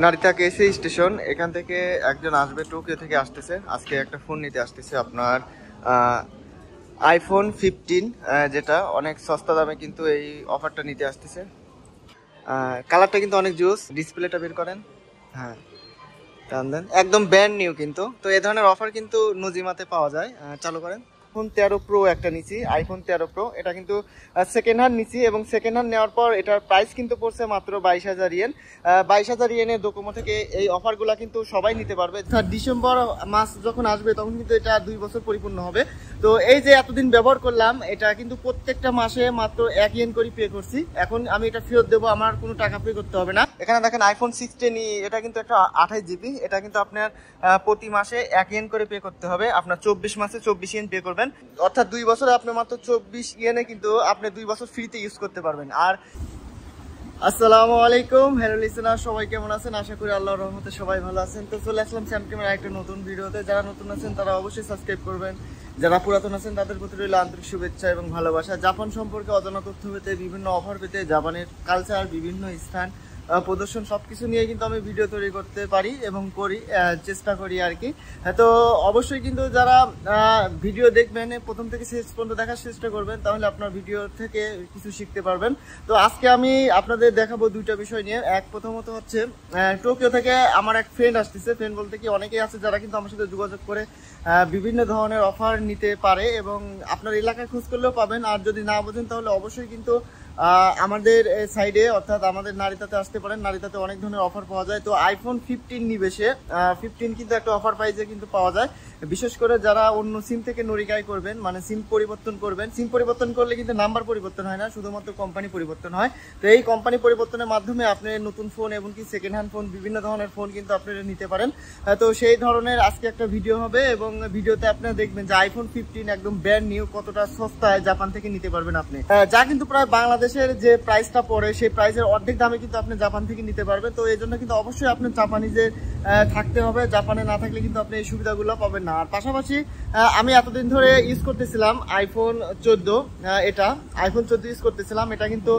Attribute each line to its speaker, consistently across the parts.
Speaker 1: Narita কেসি station, এখান থেকে একজন আসবে, টোকিও থেকে আসতেছে। আজকে একটা ফোন নিতে আসতেছে, আপনার আইফোন 15, যেটা অনেক সস্তা দামে কিন্তু এই অফারটা নিতে আসতেছে। কালারটা কিন্তু অনেক জুস, ডিসপ্লেটা বের করেন। হ্যাঁ, টান দেন, একদম ব্র্যান্ড নিউ কিন্তু। তো এই ধরনের অফার কিন্তু নজিমাতে পাওয়া যায়। চালু করেন। আইফোন 13 প্রো একটা নিছি, আইফোন 13 প্রো। এটা কিন্তু সেকেন্ড হ্যান্ড নিছি, এবং সেকেন্ড হ্যান্ড নেওয়ার পর এটার প্রাইস কিন্তু পড়ছে মাত্র 22,000 ইয়েন। 22,000 ইয়েনে ডোকোমো থেকে এই অফারগুলো কিন্তু সবাই নিতে পারবে। ডিসেম্বর মাস যখন আসবে তখন কিন্তু এটা 2 বছর পরিপূর্ণ হবে। তো এই যে এতদিন ব্যবহার করলাম, এটা কিন্তু প্রত্যেকটা মাসে মাত্র 1 ইয়েন করে পে করছি। এখন আমি এটা ফেরত দেবো, আমার কোনো টাকা পে করতে হবে না। এখানে দেখেন আইফোন 16, এটা কিন্তু একটা 28 জিবি। এটা কিন্তু আপনার প্রতি মাসে 1 ইয়েন করে পে করতে হবে। আপনার 24 মাসে 24 ইয়েন পে করবেন, অর্থাৎ 2 বছরে আপনি মাত্র 24 ইয়েনে কিন্তু আপনি 2 বছর ফ্রিতে ইউজ করতে পারবেন। আর আসসালামু আলাইকুম, হ্যালো লিসেনার, সবাই কেমন আছেন? আশা করি আল্লাহর রহমতে সবাই ভালো আছেন। তো চলে আসলাম স্যামটিমের একটা নতুন ভিডিওতে। যারা নতুন আছেন তারা অবশ্যই সাবস্ক্রাইব করবেন, যারা পুরাতন আছেন তাদের প্রতি রইল আন্তরিক শুভেচ্ছা এবং ভালোবাসা। জাপান সম্পর্কে অজানা তথ্য পেতে, বিভিন্ন অফার পেতে, জাপানের কালচার, বিভিন্ন স্থান প্রদর্শন, সবকিছু নিয়ে কিন্তু আমি ভিডিও তৈরি করতে পারি এবং করি, চেষ্টা করি আর কি। তো অবশ্যই কিন্তু যারা ভিডিও দেখবেন প্রথম থেকে শেষ পর্যন্ত দেখার চেষ্টা করবেন, তাহলে আপনার ভিডিও থেকে কিছু শিখতে পারবেন। তো আজকে আমি আপনাদের দেখাবো দুইটা বিষয় নিয়ে। প্রথমত হচ্ছে টোকিও থেকে আমার এক ফ্রেন্ড আসতেছে। ফ্রেন্ড বলতে কি, অনেকেই আছে যারা কিন্তু আমার সাথে যোগাযোগ করে বিভিন্ন ধরনের অফার নিতে পারে, এবং আপনার এলাকায় খোঁজ করলেও পাবেন। আর যদি না বোঝেন তাহলে অবশ্যই কিন্তু আমাদের সাইডে, অর্থাৎ আমাদের নারিতাতে আসতে পারেন। নারিতাতে অনেক ধরনের অফার পাওয়া যায়। তো আইফোন 15 নিবে সে, 15 কিন্তু একটা অফার প্রাইসে কিন্তু পাওয়া যায়। বিশেষ করে যারা অন্য সিম থেকে নরিকাই করবেন, মানে সিম পরিবর্তন করবেন। সিম পরিবর্তন করলে কিন্তু নাম্বার পরিবর্তন হয় না, শুধুমাত্র কোম্পানি পরিবর্তন হয়। তো এই কোম্পানি পরিবর্তনের মাধ্যমে আপনি নতুন ফোন এবং কি সেকেন্ড হ্যান্ড ফোন, বিভিন্ন ধরনের ফোন কিন্তু আপনারা নিতে পারেন। তো সেই ধরনের আজকে একটা ভিডিও হবে, এবং ভিডিওতে আপনারা দেখবেন যে আইফোন 15 একদম ব্র্যান্ড নিউ কতটা সস্তায় জাপান থেকে নিতে পারবেন আপনি। যা কিন্তু প্রায় বাংলাদেশের যে প্রাইসটা পড়ে সেই প্রাইসের অর্ধেক দামে কিন্তু আপনি জাপান থেকে নিতে পারবেন। তো এই জন্য কিন্তু অবশ্যই আপনার জাপানিজে থাকতে হবে। জাপানে না থাকলে কিন্তু আপনি এই সুবিধাগুলো পাবেন না। আর পাশাপাশি আমি এতদিন ধরে ইউজ করতেছিলাম আইফোন 14, এটা আইফোন 14 ইউজ করতেছিলাম। এটা কিন্তু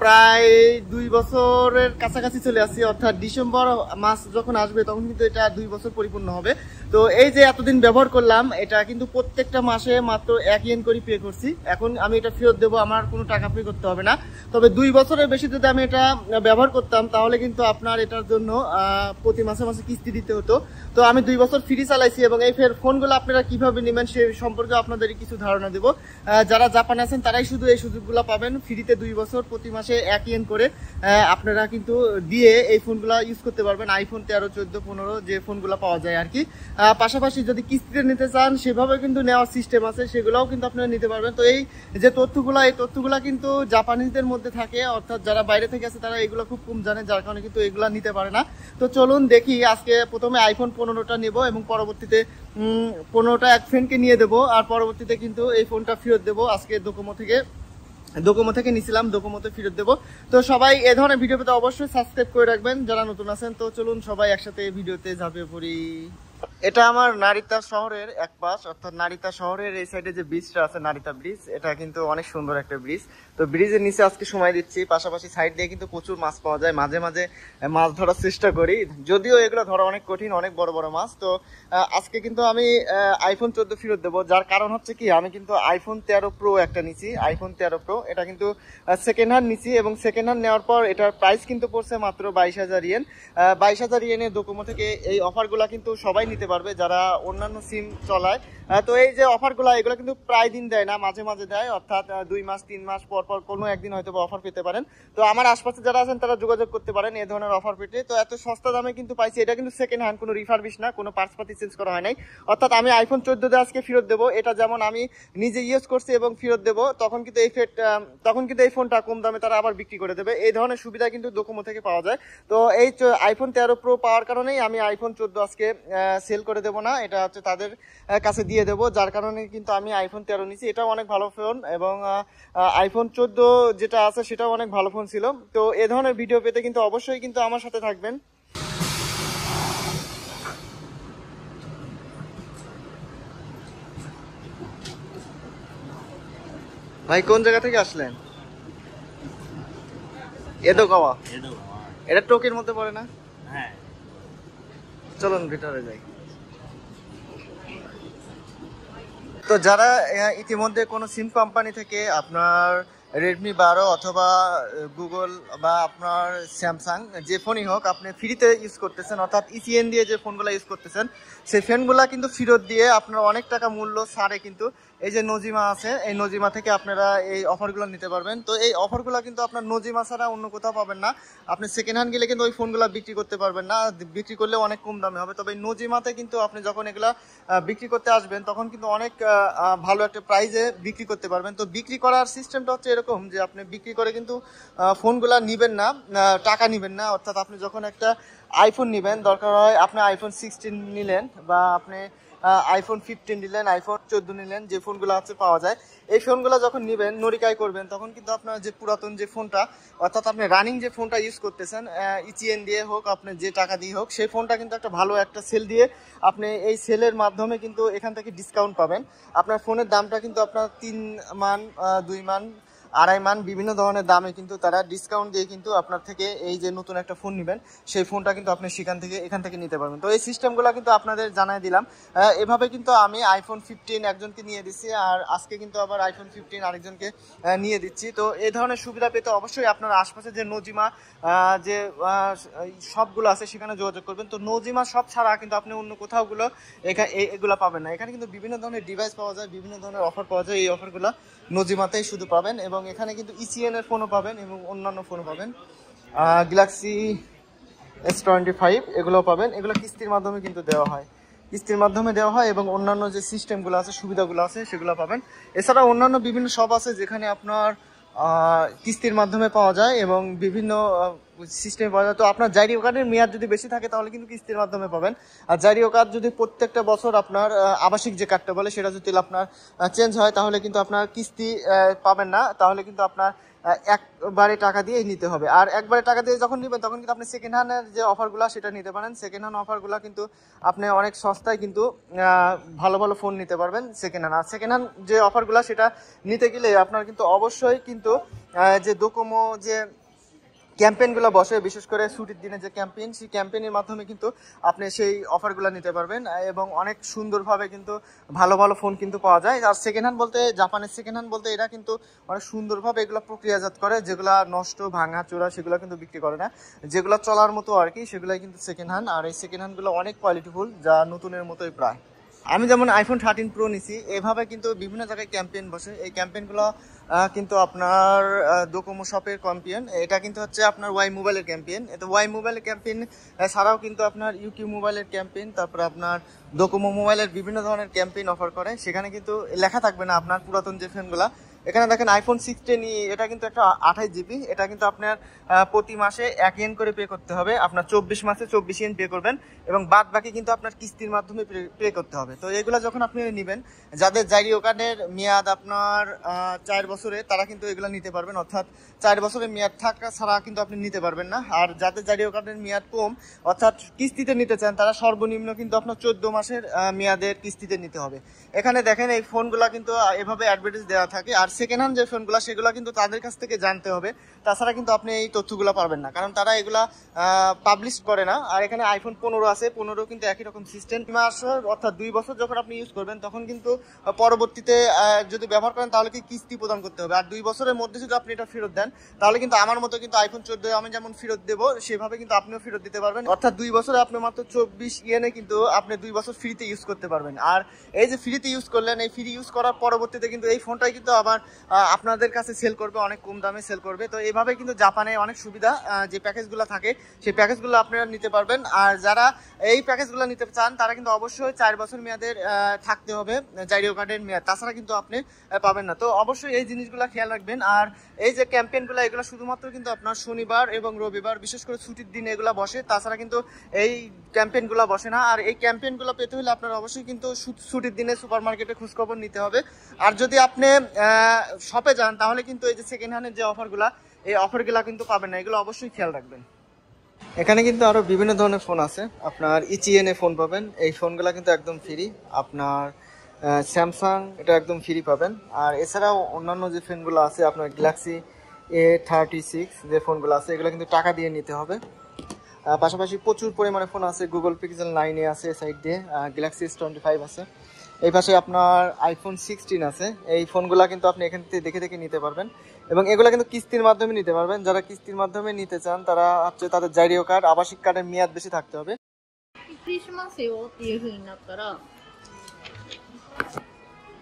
Speaker 1: প্রায় 2 বছরের কাছাকাছি চলে আসছে, অর্থাৎ ডিসেম্বর মাস যখন আসবে তখন কিন্তু এটা 2 বছর পরিপূর্ণ হবে। তো এই যে এতদিন ব্যবহার করলাম, এটা কিন্তু প্রত্যেকটা মাসে মাত্র 1 ইয়েন করে পে করছি। এখন আমি এটা ফেরত দেবো, আমার কোনো টাকা পে করতে হবে না। তবে 2 বছরের বেশি যদি আমি এটা ব্যবহার করতাম তাহলে কিন্তু আপনার এটার জন্য প্রতি মাসে মাসে কিস্তি দিতে হতো। তো আমি 2 বছর ফ্রি চালাইছি, এবং এই ফোনগুলো আপনারা কিভাবে নেবেন সে সম্পর্কে আপনাদের কিছু ধারণা দেবো। যারা জাপানে আছেন তারাই শুধু এই সুযোগগুলো পাবেন, ফ্রিতে 2 বছর প্রতি মাসে 1 ইয়েন করে আপনারা কিন্তু দিয়ে এই ফোনগুলো ইউজ করতে পারবেন। আইফোন 13, 14, 15 যে ফোনগুলো পাওয়া যায় আর কি। পাশাপাশি যদি কিস্তিতে নিতে চান সেভাবে কিন্তু নেওয়ার সিস্টেম আছে, সেগুলোও কিন্তু আপনারা নিতে পারবেন। তো এই যে তথ্যগুলো, এই তথ্যগুলো কিন্তু জাপানিজদের মধ্যে থাকে, অর্থাৎ যারা বাইরে থেকে আছে তারা এগুলো খুব কম জানে, যার কারণে কিন্তু এগুলো নিতে পারে না। তো চলুন দেখি, আজকে প্রথমে আইফোন 15টা নেব, এবং পরবর্তীতে 15টা এক ফ্রেন্ডকে নিয়ে দেবো, আর পরবর্তীতে কিন্তু এই ফোনটা ফেরত দেবো। আজকে ডোকোমো থেকে নিছিলাম, ডোকোমোতে ফেরত দেবো। তো সবাই এ ধরনের ভিডিও পেতে অবশ্যই সাবস্ক্রাইব করে রাখবেন যারা নতুন আছেন। তো চলুন সবাই একসাথে ভিডিওতে ঝাঁপিয়ে পড়ি। এটা আমার নারিতা শহরের এক পাশ, অর্থাৎ নারিতা শহরের এই সাইডে যে ব্রিজটা আছে, নারিতা ব্রিজ, এটা কিন্তু অনেক সুন্দর একটা ব্রিজ। তো ব্রিজের নিচে আজকে সময় দিচ্ছি, পাশাপাশি সাইড দিয়ে কিন্তু প্রচুর মাছ পাওয়া যায়। মাঝে মাঝে মাছ ধরার চেষ্টা করি, যদিও এগুলো ধরা অনেক কঠিন, অনেক বড় বড় মাছ। তো আজকে কিন্তু আমি আইফোন 14 ফেরত দেবো, যার কারণ হচ্ছে কি, আমি কিন্তু আইফোন 13 প্রো একটা নিছি, আইফোন 13 প্রো। এটা কিন্তু সেকেন্ড হ্যান্ড নিছি, এবং সেকেন্ড হ্যান্ড নেওয়ার পর এটার প্রাইস কিন্তু পড়ছে মাত্র 22,000 ইয়েন। 22,000 ইয়েনে ডোকোমো থেকে এই অফারগুলো কিন্তু সবাই নিতে পারবে যারা অন্যান্য সিম চলায়। তো এই যে অফারগুলো, এগুলো কিন্তু প্রায় দিন দেয় না, মাঝে মাঝে দেয়, অর্থাৎ 2 মাস 3 মাস পর পর কোনো একদিন হয়তো অফার পেতে পারেন। তো আমার আশপাশে যারা আছেন তারা যোগাযোগ করতে পারেন এই ধরনের অফার পেতে। তো এত সস্তা দামে কিন্তু পাইছি। এটা কিন্তু সেকেন্ড হ্যান্ড, কোনো রিফারবিশ না, কোনো পার্টসপাতি চেঞ্জ করা হয় নাই। অর্থাৎ আমি আইফোন 14 দিয়ে আজকে ফেরত দেবো। এটা যেমন আমি নিজে ইউজ করছি এবং ফেরত দেবো, তখন কিন্তু এই ফোনটা কম দামে তারা আবার বিক্রি করে দেবে। এই ধরনের সুবিধা কিন্তু ডোকোমো থেকে পাওয়া যায়। তো এই আইফোন 13 প্রো পাওয়ার কারণেই আমি আইফোন 14 আজকে সেল করে দেবো না, এটা হচ্ছে তাদের কাছে দিয়ে দেবো, যার কারণে কিন্তু আমি আইফোন 13 নিছি। এটাও অনেক ভালো ফোন, এবং আইফোন 14 যেটা আছে সেটাও অনেক ভালো ফোন ছিল। তো এ ধরনের ভিডিও পেতে কিন্তু অবশ্যই কিন্তু আমার সাথে থাকবেন। ভাই কোন জায়গা থেকে আসলেন? এদোগাওয়া। এটা টোকিওর মধ্যে পড়ে না?
Speaker 2: হ্যাঁ,
Speaker 1: চলুন ভিতরে যাই। তো যারা ইতিমধ্যে কোনো সিম কোম্পানি থেকে আপনার রেডমি 12 অথবা গুগল বা আপনার স্যামসাং যে ফোনই হোক আপনি ফ্রিতে ইউজ করতেছেন, অর্থাৎ ইসিএন দিয়ে যে ফোনগুলো ইউজ করতেছেন সেই ফোনগুলো কিন্তু ফেরত দিয়ে আপনার অনেক টাকা মূল্য ছাড়ে কিন্তু এই যে নজিমা আছে, এই নজিমা থেকে আপনারা এই অফারগুলো নিতে পারবেন। তো এই অফারগুলো কিন্তু আপনার নজিমা ছাড়া অন্য কোথাও পাবেন না। আপনি সেকেন্ড হ্যান্ড গেলে কিন্তু ওই ফোনগুলো বিক্রি করতে পারবেন না, বিক্রি করলে অনেক কম দামে হবে। তবে এই নজিমাতে কিন্তু আপনি যখন এগুলা বিক্রি করতে আসবেন তখন কিন্তু অনেক ভালো একটা প্রাইজে বিক্রি করতে পারবেন। তো বিক্রি করার সিস্টেমটা হচ্ছে এরকম যে আপনি বিক্রি করে কিন্তু ফোনগুলা নিবেন না, টাকা নিবেন না। অর্থাৎ আপনি যখন একটা আইফোন নিবেন, দরকার হয় আপনি আইফোন 16 নিলেন বা আপনি আইফোন 15 নিলেন, আইফোন 14 নিলেন, যে ফোনগুলো আছে পাওয়া যায়, এই ফোনগুলো যখন নিবেন নরিকাই করবেন তখন কিন্তু আপনার যে পুরাতন যে ফোনটা, অর্থাৎ আপনি রানিং যে ফোনটা ইউজ করতেছেন ইচিএন দিয়ে হোক আপনি যে টাকা দিয়ে হোক, সেই ফোনটা কিন্তু একটা ভালো একটা সেল দিয়ে আপনি এই সেলের মাধ্যমে কিন্তু এখান থেকে ডিসকাউন্ট পাবেন। আপনার ফোনের দামটা কিন্তু আপনার 3 মান 2 মান 2.5 মান বিভিন্ন ধরনের দামে কিন্তু তারা ডিসকাউন্ট দিয়ে কিন্তু আপনার থেকে এই যে নতুন একটা ফোন নেবেন সেই ফোনটা কিন্তু আপনি এখান থেকে নিতে পারবেন। তো এই সিস্টেমগুলো কিন্তু আপনাদের জানাই দিলাম। এভাবে কিন্তু আমি আইফোন 15 একজনকে নিয়ে দিচ্ছি, আর আজকে কিন্তু আবার আইফোন 15 আরেকজনকে নিয়ে দিচ্ছি। তো এই ধরনের সুবিধা পেতে অবশ্যই আপনার আশপাশে যে নজিমা যে সবগুলো আছে সেখানে যোগাযোগ করবেন। তো নজিমা সব ছাড়া কিন্তু আপনি অন্য কোথাওগুলো এগুলো পাবেন না। এখানে কিন্তু বিভিন্ন ধরনের ডিভাইস পাওয়া যায়, বিভিন্ন ধরনের অফার পাওয়া যায়, এই অফারগুলো নজিমাতেই শুধু পাবেন। এবং এখানে কিন্তু ইসিএন এর ফোনও পাবেন এবং অন্যান্য ফোনও পাবেন, গ্যালাক্সি S25 এগুলো পাবেন। এগুলো কিস্তির মাধ্যমে কিন্তু দেওয়া হয়, কিস্তির মাধ্যমে দেওয়া হয় এবং অন্যান্য যে সিস্টেমগুলো আছে সুবিধাগুলো আছে সেগুলো পাবেন। এছাড়া অন্যান্য বিভিন্ন শপ আছে যেখানে আপনার কিস্তির মাধ্যমে পাওয়া যায় এবং বিভিন্ন সিস্টেমে পাওয়া যায়। তো আপনার জাইরিও কার্ডের মেয়াদ যদি বেশি থাকে তাহলে কিন্তু কিস্তির মাধ্যমে পাবেন। আর জাইরিও কার্ড যদি প্রত্যেকটা বছর আপনার আবাসিক যে কার্ডটা বলে সেটা যদি আপনার চেঞ্জ হয় তাহলে কিন্তু আপনার কিস্তি পাবেন না, তাহলে কিন্তু আপনার একবারে টাকা দিয়ে নিতে হবে। আর একবারে টাকা দিয়ে যখন নেবেন তখন কিন্তু আপনি সেকেন্ড হ্যান্ডের যে অফারগুলো সেটা নিতে পারেন। সেকেন্ড হ্যান্ড অফারগুলো কিন্তু আপনি অনেক সস্তায় কিন্তু ভালো ভালো ফোন নিতে পারবেন সেকেন্ড হ্যান্ড। আর সেকেন্ড হ্যান্ড যে অফারগুলো সেটা নিতে গেলে আপনার কিন্তু অবশ্যই কিন্তু যে ডোকোমো যে ক্যাম্পেইনগুলো বসে, বিশেষ করে ছুটির দিনে যে ক্যাম্পেইন, সেই ক্যাম্পেইনের মাধ্যমে কিন্তু আপনি সেই অফারগুলো নিতে পারবেন এবং অনেক সুন্দরভাবে কিন্তু ভালো ভালো ফোন কিন্তু পাওয়া যায়। আর সেকেন্ড হ্যান্ড বলতে জাপানের সেকেন্ড হ্যান্ড বলতে এরা কিন্তু অনেক সুন্দরভাবে এগুলো প্রক্রিয়াজাত করে, যেগুলো নষ্ট ভাঙা চোরা সেগুলো কিন্তু বিক্রি করে না, যেগুলো চলার মতো আর কি সেগুলাই কিন্তু সেকেন্ড হ্যান্ড। আর এই সেকেন্ড হ্যান্ডগুলো অনেক কোয়ালিটিফুল, যা নতুনের মতোই প্রায়। আমি যেমন আইফোন 13 প্রো নিছি, এভাবে কিন্তু বিভিন্ন জায়গায় ক্যাম্পেইন বসে। এই ক্যাম্পেইনগুলো কিন্তু আপনার ডোকোমো শপের ক্যাম্পেইন, এটা কিন্তু হচ্ছে আপনার ওয়াই মোবাইলের ক্যাম্পেইন। এতে ওয়াই মোবাইলের ক্যাম্পেইন ছাড়াও কিন্তু আপনার ইউকিউ মোবাইলের ক্যাম্পেইন, তারপর আপনার ডোকোমো মোবাইলের বিভিন্ন ধরনের ক্যাম্পেইন অফার করে। সেখানে কিন্তু লেখা থাকবে না আপনার পুরাতন যে ফোনগুলা। এখানে দেখেন আইফোন 16 এটা কিন্তু একটা 28 জিবি, এটা কিন্তু আপনার প্রতি মাসে 1 ইয়েন করে পে করতে হবে। আপনার 24 মাসে 24 ইয়েন পে করবেন এবং বাদ বাকি কিন্তু আপনার কিস্তির মাধ্যমে পে করতে হবে। তো এগুলো যখন আপনি নেবেন, যাদের জাইরিও কার্ডের মেয়াদ আপনার 4 বছরে, তারা কিন্তু এগুলো নিতে পারবেন। অর্থাৎ 4 বছরের মেয়াদ থাকা ছাড়া কিন্তু আপনি নিতে পারবেন না। আর যাদের জাইরিও কার্ডের মেয়াদ কম অর্থাৎ কিস্তিতে নিতে চান, তারা সর্বনিম্ন কিন্তু আপনার 14 মাসের মেয়াদের কিস্তিতে নিতে হবে। এখানে দেখেন এই ফোনগুলো কিন্তু এভাবে অ্যাডভার্টাইজ দেওয়া থাকে। আর সেকেন্ড হ্যান্ড যে ফোনগুলো সেগুলো কিন্তু তাদের কাছ থেকে জানতে হবে, তাছাড়া কিন্তু আপনি এই তথ্যগুলো পারবেন না, কারণ তারা এগুলা পাবলিশ করে না। আর এখানে আইফোন 15 আছে, 15 কিন্তু একই রকম সিস্টেম মাসে, অর্থাৎ 2 বছর যখন আপনি ইউজ করবেন তখন কিন্তু পরবর্তীতে যদি ব্যবহার করেন তাহলে কি কিস্তি প্রদান করতে হবে। আর 2 বছরের মধ্যে যদি আপনি এটা ফেরত দেন তাহলে কিন্তু আমার মতো কিন্তু আইফোন 14 আমি যেমন ফেরত দেবো সেভাবে কিন্তু আপনিও ফেরত দিতে পারবেন। অর্থাৎ 2 বছরে আপনি মাত্র 24 ইয়েনে কিন্তু আপনি 2 বছর ফ্রিতে ইউজ করতে পারবেন। আর এই যে ফ্রিতে ইউজ করলেন, এই ফ্রি ইউজ করার পরবর্তীতে কিন্তু এই ফোনটাই কিন্তু আবার আপনাদের কাছে সেল করবে, অনেক কম দামে সেল করবে। তো এইভাবে কিন্তু জাপানে অনেক সুবিধা, যে প্যাকেজগুলো থাকে সেই প্যাকেজগুলো আপনারা নিতে পারবেন। আর যারা এই প্যাকেজগুলো নিতে চান তারা কিন্তু অবশ্যই 4 বছর মেয়াদের থাকতে হবে জাইরিও কার্ডের মেয়াদ, তাছাড়া কিন্তু আপনি পাবেন না। তো অবশ্যই এই জিনিসগুলো খেয়াল রাখবেন। আর এই যে ক্যাম্পেইনগুলো এগুলো শুধুমাত্র কিন্তু আপনার শনিবার এবং রবিবার, বিশেষ করে ছুটির দিনে এগুলো বসে, তাছাড়া কিন্তু এই ক্যাম্পেইনগুলো বসে না। আর এই ক্যাম্পেইনগুলো পেতে হলে আপনার অবশ্যই কিন্তু ছুটির দিনে সুপার মার্কেটে খোঁজখবর নিতে হবে। আর যদি আপনি শপে যান তাহলে কিন্তু এই যে সেকেন্ড হ্যান্ডের যে অফারগুলো, এই অফারগুলো কিন্তু পাবেন না, এগুলো অবশ্যই খেয়াল রাখবেন। এখানে কিন্তু আরো বিভিন্ন ধরনের ফোন আছে, আপনার ইচিএন এ ফোন পাবেন, এই ফোনগুলো কিন্তু একদম ফ্রি। আপনার স্যামসাং এটা একদম ফ্রি পাবেন। আর এছাড়াও অন্যান্য যে ফোনগুলো আছে আপনার গ্যালাক্সি A36 যে ফোনগুলো আছে এগুলো কিন্তু টাকা দিয়ে নিতে হবে। পাশাপাশি প্রচুর পরিমাণে ফোন আছে, গুগল পিক্সেল 9 আছে সাইড দিয়ে, গ্যালাক্সি S25 আছে, এই পাশে আপনার আইফোন 16 আছে। এই ফোনগুলো কিন্তু আপনি এখান থেকে দেখে দেখে নিতে পারবেন এবং এগুলো কিন্তু কিস্তির মাধ্যমে নিতে পারবেন। যারা কিস্তির মাধ্যমে নিতে চান তারা হচ্ছে তাদের জাইরিও কার্ড, আবাসিক কার্ডের মেয়াদ বেশি থাকতে হবে।
Speaker 2: びっくりしますよっていう風になったら、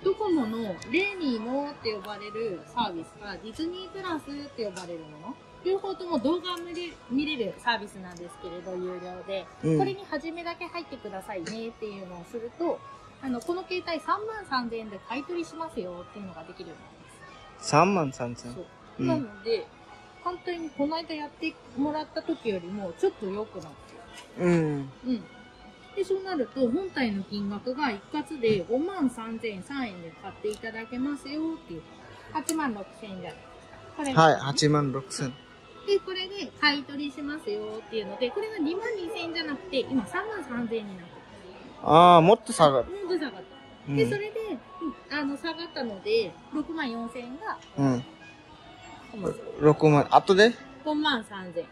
Speaker 2: ドコモのレーニーモって呼ばれるサービスか、ディズニープラスって呼ばれるもの、両方とも動画を見れるサービスなんですけれど、有料で、これに初めだけ入ってくださいねっていうのをすると、この携帯33,000円で買い取りしますよっていうのができるようになります。
Speaker 1: 33,000円。
Speaker 2: そう。なので、簡単にこの間やってもらった時よりもちょっと良くなってる。で、そうなると、本体の金額が一括で53,003円で買っていただけますよっていう、86,000円じゃないですか。これ
Speaker 1: はい、86,000円。
Speaker 2: で、これで買い取りしますよっていうので、これが22,000円じゃなくて、今33,000円になってる。
Speaker 1: ああ、もっと下がる。
Speaker 2: もっと下がった。で、それで、下がったので、64,000円が、
Speaker 1: 6万。あとで
Speaker 2: 53,000円。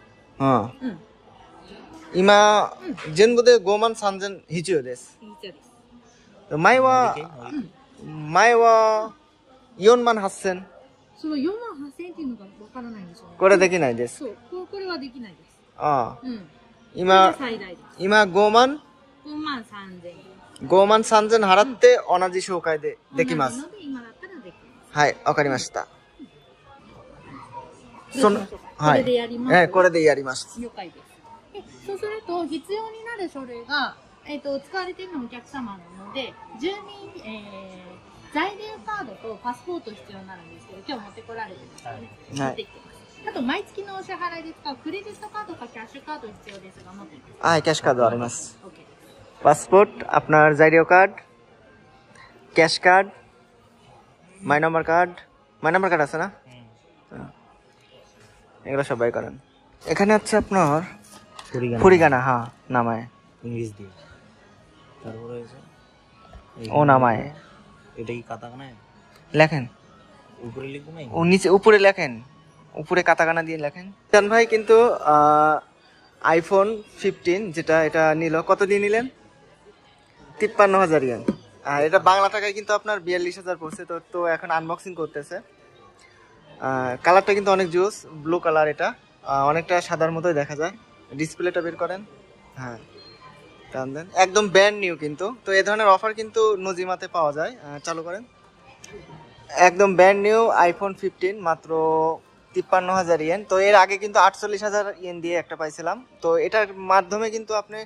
Speaker 1: 今、全部で53,000必要です。
Speaker 2: 必要です。
Speaker 1: 前は48,000。
Speaker 2: その48,000円っていうのがわからないんですよね。
Speaker 1: これできないです。
Speaker 2: そう、これはできないです。
Speaker 1: 今
Speaker 2: 53,000円。
Speaker 1: 53,000払って同じ紹介でできます。はい、わかりました。
Speaker 2: これでやります。
Speaker 1: これでやります。
Speaker 2: 了解です。そうすると、必要になる書類が、使われているのお客様なので、在留カードとパスポート必要になるんですけど、今日持ってこられてますね。持ってきてます。あと、毎月のお支払いで使うクレジットカードかキャッシュカード必要ですが、持っています。
Speaker 1: はい、キャッシュカードあります。পাসপোর্ট, আপনার জাইরিও card, cash card, my number card আছে না? এগুলো সবাই করেন। এখানে হচ্ছে আপনার ফুরিগানা, হ্যাঁ, নামায়
Speaker 3: ইংলিশ দিয়ে, তারপরে হয়েছে
Speaker 1: ও নামায়,
Speaker 3: এটা কি কাতাকানা
Speaker 1: লেখেন
Speaker 3: উপরে লিখবো না,
Speaker 1: ও নিচে উপরে লেখেন, উপরে কাতাকানা দিয়ে লেখেন। জান ভাই কিন্তু আইফোন 15 যেটা এটা নিল, কত দিয়ে নিলেন? 53,000 ইয়েন। এটা বাংলা টাকায় কিন্তু আপনার 42,000 পড়ছে। তো এখন আনবক্সিং করতেছে। কালারটা কিন্তু অনেক জুস, ব্লু কালার, এটা অনেকটা সাদার মতোই দেখা যায়। ডিসপ্লেটা বের করেন, হ্যাঁ, টান দেন, একদম ব্র্যান্ড নিউ কিন্তু। তো এই ধরনের অফার কিন্তু নজিমাতে পাওয়া যায়। চালু করেন, একদম ব্র্যান্ড নিউ আইফোন 15 মাত্র 53,000 ইয়েন। তো এর আগে কিন্তু 48,000 ইয়েন দিয়ে একটা পাইছিলাম। তো এটার মাধ্যমে কিন্তু আপনি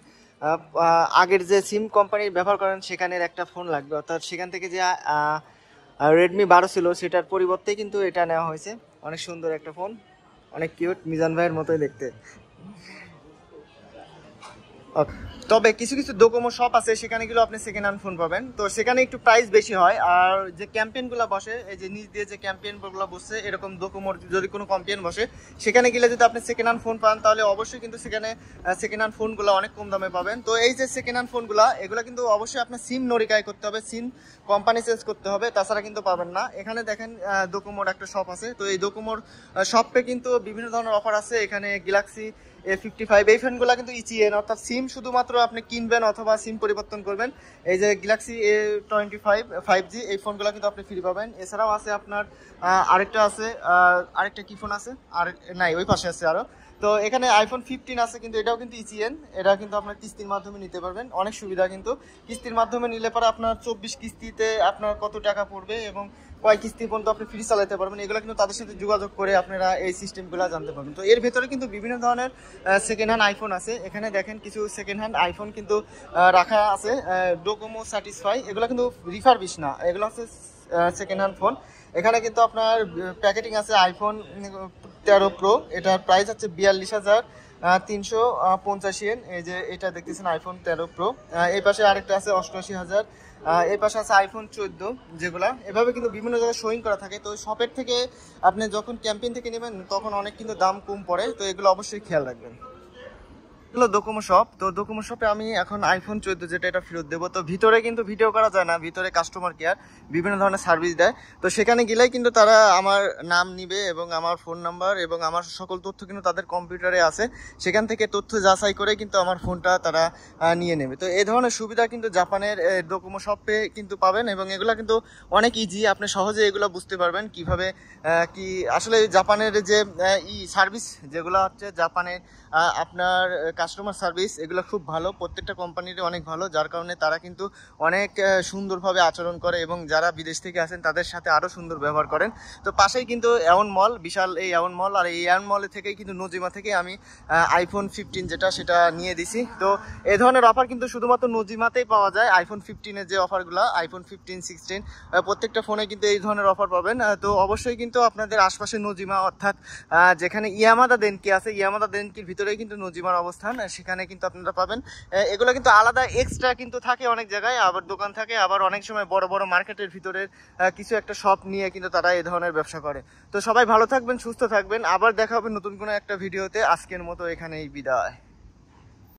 Speaker 1: আগের যে সিম কোম্পানির ব্যবহার করেন সেখানের একটা ফোন লাগবে, অর্থাৎ সেখান থেকে যে রেডমি 12 ছিল সেটার পরিবর্তে কিন্তু এটা নেওয়া হয়েছে। অনেক সুন্দর একটা ফোন, অনেক কিউট, মিজান ভাইয়ের মতোই দেখতে। তবে কিছু কিছু ডোকোমো শপ আছে, সেখানে গেলেও আপনি সেকেন্ড হ্যান্ড ফোন পাবেন। তো সেখানে একটু প্রাইস বেশি হয়। আর যে ক্যাম্পেইনগুলো বসে, এই যে নিচ দিয়ে যে ক্যাম্পেইনগুলো বসছে, এরকম ডোকোমোর যদি কোনো ক্যাম্পেইন বসে, সেখানে গেলে যদি আপনি সেকেন্ড হ্যান্ড ফোন পান তাহলে অবশ্যই কিন্তু সেখানে সেকেন্ড হ্যান্ড ফোনগুলো অনেক কম দামে পাবেন। তো এই যে সেকেন্ড হ্যান্ড ফোনগুলো, এগুলো কিন্তু অবশ্যই আপনার সিম নরিকায় করতে হবে, সিম কোম্পানি চেঞ্জ করতে হবে, তাছাড়া কিন্তু পাবেন না। এখানে দেখেন ডোকোমোর একটা শপ আছে। তো এই ডোকোমোর শপে কিন্তু বিভিন্ন ধরনের অফার আছে। এখানে গ্যালাক্সি A55 এই ফোনগুলো কিন্তু ইচিএন, অর্থাৎ সিম শুধুমাত্র আপনি কিনবেন অথবা সিম পরিবর্তন করবেন। এই যে গ্যালাক্সি A25 5G এই ফোনগুলো কিন্তু আপনি ফ্রি পাবেন। এছাড়াও আছে আপনার আরেকটা কি ফোন আছে, আর নাই, ওই পাশে আছে আরো। তো এখানে আইফোন 15 আছে, কিন্তু এটাও কিন্তু ইচিএন, এটা কিন্তু আপনার কিস্তির মাধ্যমে নিতে পারবেন। অনেক সুবিধা কিন্তু, কিস্তির মাধ্যমে নিলে পরে আপনার 24 কিস্তিতে আপনার কত টাকা পড়বে এবং কয় কিস্তি পর্যন্ত আপনি ফ্রি চালাতে পারবেন, এগুলো কিন্তু তাদের সাথে যোগাযোগ করে আপনারা এই সিস্টেমগুলো জানতে পারবেন। তো এর ভেতরে কিন্তু বিভিন্ন ধরনের সেকেন্ড হ্যান্ড আইফোন আছে। এখানে দেখেন কিছু সেকেন্ড হ্যান্ড আইফোন কিন্তু রাখা আছে, ডোকোমো স্যাটিসফাই, এগুলো কিন্তু রিফারবিশ না, এগুলো হচ্ছে সেকেন্ড হ্যান্ড ফোন। এখানে কিন্তু আপনার প্যাকেটিং আছে আইফোন 13 প্রো, এটার প্রাইস হচ্ছে 42,350 ইয়েন। এই যে এটা দেখতেছেন আইফোন 13 প্রো। এই পাশে আরেকটা আছে 88,000। এই পাশে আছে আইফোন 14, যেগুলা এভাবে কিন্তু বিভিন্ন জায়গায় শোয়িং করা থাকে। তো শপের থেকে আপনি যখন ক্যাম্পেইন থেকে নেবেন তখন অনেক কিন্তু দাম কম পড়ে। তো এগুলো অবশ্যই খেয়াল রাখবেন। হলো ডোকোমো শপ। তো ডোকোমো শপে আমি এখন আইফোন 14 যেটা এটা ফেরত দেবো। তো ভিতরে কিন্তু ভিডিও করা যায় না, ভিতরে কাস্টমার কেয়ার বিভিন্ন ধরনের সার্ভিস দেয়। তো সেখানে গেলেই কিন্তু তারা আমার নাম নিবে এবং আমার ফোন নাম্বার এবং আমার সকল তথ্য কিন্তু তাদের কম্পিউটারে আছে। সেখান থেকে তথ্য যাচাই করে কিন্তু আমার ফোনটা তারা নিয়ে নেবে। তো এই ধরনের সুবিধা কিন্তু জাপানের ডোকোমো শপে কিন্তু পাবেন এবং এগুলা কিন্তু অনেক ইজি, আপনি সহজে এগুলো বুঝতে পারবেন কিভাবে কি আসলে জাপানের যে সার্ভিস যেগুলো হচ্ছে জাপানের আপনার কাস্টমার সার্ভিস এগুলো খুব ভালো, প্রত্যেকটা কোম্পানির অনেক ভালো, যার কারণে তারা কিন্তু অনেক সুন্দরভাবে আচরণ করে এবং যারা বিদেশ থেকে আসেন তাদের সাথে আরও সুন্দর ব্যবহার করেন। তো পাশেই কিন্তু এওন মল, বিশাল এই এওন মল, আর এই এওন মলে থেকেই কিন্তু নজিমা থেকে আমি আইফোন 15 যেটা সেটা নিয়ে দিছি। তো এই ধরনের অফার কিন্তু শুধুমাত্র নজিমাতেই পাওয়া যায়। আইফোন 15-এর যে অফারগুলো, আইফোন 15, 16 প্রত্যেকটা ফোনে কিন্তু এই ধরনের অফার পাবেন। তো অবশ্যই কিন্তু আপনাদের আশপাশে নজিমা অর্থাৎ যেখানে ইয়ামাদা দেনকি আছে, ইয়ামাদা দেনকির ভিতরেই কিন্তু নজিমার অবস্থান, সেখানে কিন্তু আপনারা পাবেন। এগুলো কিন্তু আলাদা এক্সট্রা কিন্তু থাকে অনেক জায়গায়, আবার দোকান থাকে, আবার অনেক সময় বড় বড় মার্কেটের ভিতরের কিছু একটা শপ নিয়ে কিন্তু তারা এই ধরনের ব্যবসা করে। তো সবাই ভালো থাকবেন, সুস্থ থাকবেন, আবার দেখা হবে নতুন কোনো একটা ভিডিওতে। আজকের মতো এখানেই বিদায়।